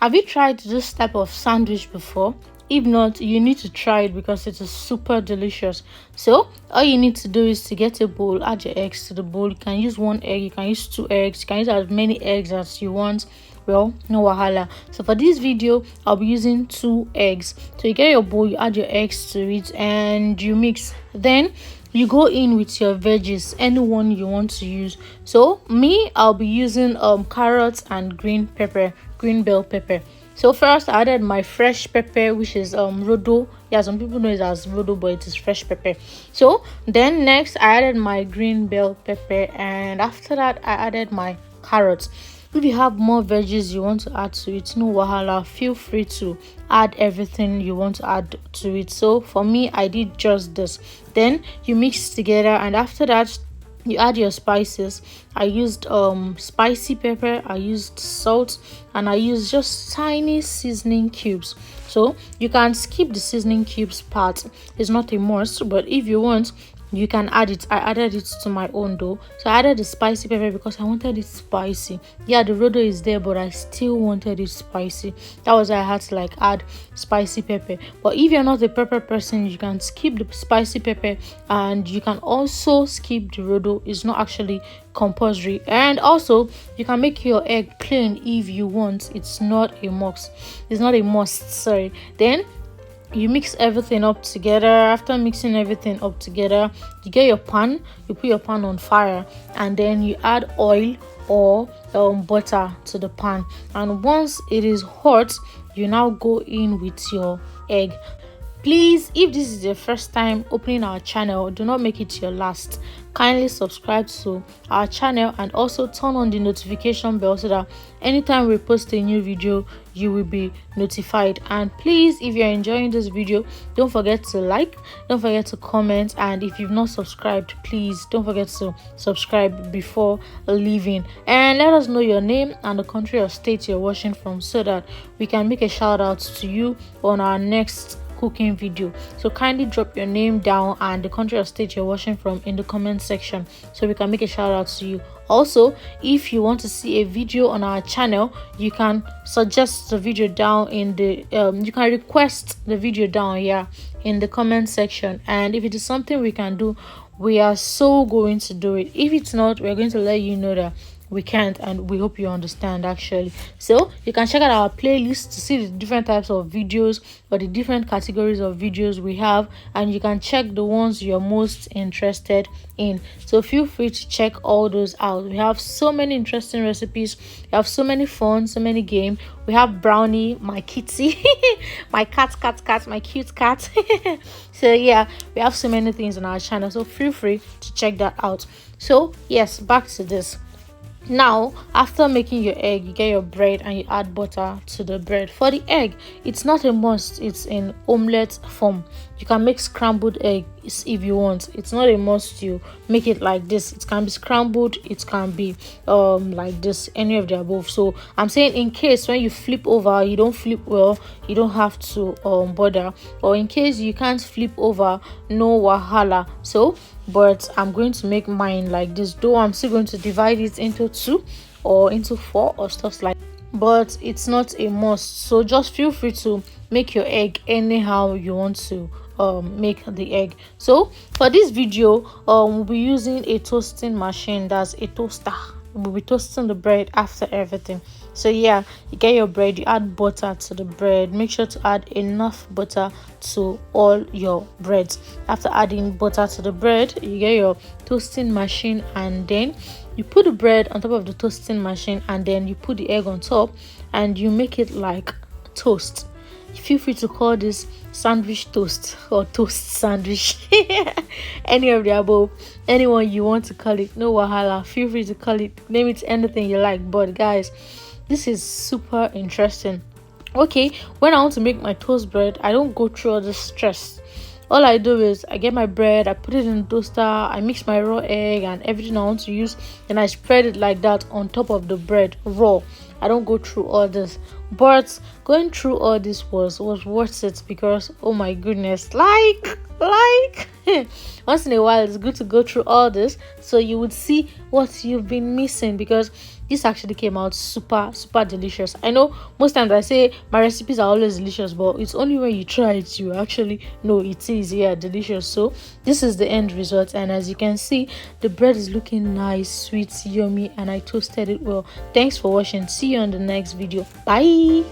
Have you tried this type of sandwich before? If not, you need to try it because it is super delicious. So all you need to do is to get a bowl, add your eggs to the bowl. You can use 1 egg, you can use 2 eggs, you can use as many eggs as you want. Well, no wahala. So for this video, I'll be using 2 eggs. So you get your bowl, you add your eggs to it, and you mix. Then you go in with your veggies, anyone you want to use. So me, I'll be using carrots and green bell pepper. So first I added my fresh pepper, which is rodo. Yeah, some people know it as rodo, but it is fresh pepper. So then next I added my green bell pepper, and after that I added my carrots. If you have more veggies you want to add to it, no wahala, feel free to add everything you want to add to it. So for me, I did just this. Then you mix together, and after that you add your spices. I used spicy pepper, I used salt, and I used just tiny seasoning cubes. So you can skip the seasoning cubes part, it's not a must, but if you want you can add it. I added it to my own dough. So I added the spicy pepper because I wanted it spicy. Yeah, the rodo is there, but I still wanted it spicy. That was why I had to add spicy pepper. But if you're not a pepper person, you can skip the spicy pepper, and you can also skip the rodo. It's not actually compulsory. And also you can make your egg plain if you want. It's not a must. Sorry. Then you mix everything up together. After mixing everything up together, you get your pan, you put your pan on fire, and then you add oil or butter to the pan. And once it is hot, you now go in with your egg. Please, if this is your first time opening our channel, do not make it your last. Kindly subscribe to our channel and also turn on the notification bell so that anytime we post a new video, you will be notified. And please, if you're enjoying this video, don't forget to like, don't forget to comment, and if you've not subscribed, please don't forget to subscribe before leaving. And let us know your name and the country or state you're watching from so that we can make a shout out to you on our next cooking video. So kindly drop your name down and the country or state you're watching from in the comment section so we can make a shout out to you. Also, if you want to see a video on our channel, you can suggest the video down in the you can request the video down here in the comment section, and if it is something we can do, we are so going to do it. If it's not, we're going to let you know that we can't, and we hope you understand actually. So you can check out our playlist to see the different types of videos or the different categories of videos we have, and you can check the ones you're most interested in. So feel free to check all those out. We have so many interesting recipes, we have so many fun, so many games. We have Brownie, my kitty, my cat, my cute cat. So yeah, we have so many things on our channel, so feel free to check that out. So yes, back to this. Now, after making your egg, you get your bread and you add butter to the bread. For the egg, it's not a must, it's in omelette form. You can make scrambled eggs if you want. It's not a must you make it like this. It can be scrambled, it can be like this, any of the above. So I'm saying in case when you flip over you don't flip well, you don't have to bother, or in case you can't flip over, no wahala. So but I'm going to make mine like this, though I'm still going to divide it into 2 or into 4 or stuff like that. But it's not a must, so just feel free to make your egg anyhow you want to make the egg. So for this video we'll be using a toasting machine, that's a toaster. We'll be toasting the bread after everything. So yeah, you get your bread, you add butter to the bread. Make sure to add enough butter to all your breads. After adding butter to the bread, you get your toasting machine, and then you put the bread on top of the toasting machine, and then you put the egg on top, and you make it like toast. Feel free to call this sandwich toast or toast sandwich. Any of the above, anyone you want to call it, no wahala, feel free to call it, name it anything you like. But guys, this is super interesting. Okay, when I want to make my toast bread, I don't go through all this stress. All I do is I get my bread, I put it in the toaster, I mix my raw egg and everything I want to use, and I spread it like that on top of the bread raw. I don't go through all this. But going through all this was worth it, because oh my goodness, like once in a while it's good to go through all this so you would see what you've been missing, because this actually came out super delicious. I know most times I say my recipes are always delicious, but it's only when you try it you actually know it is delicious. So this is the end result, and as you can see, the bread is looking nice, sweet, yummy, and I toasted it well. Thanks for watching. See you on the next video. Bye.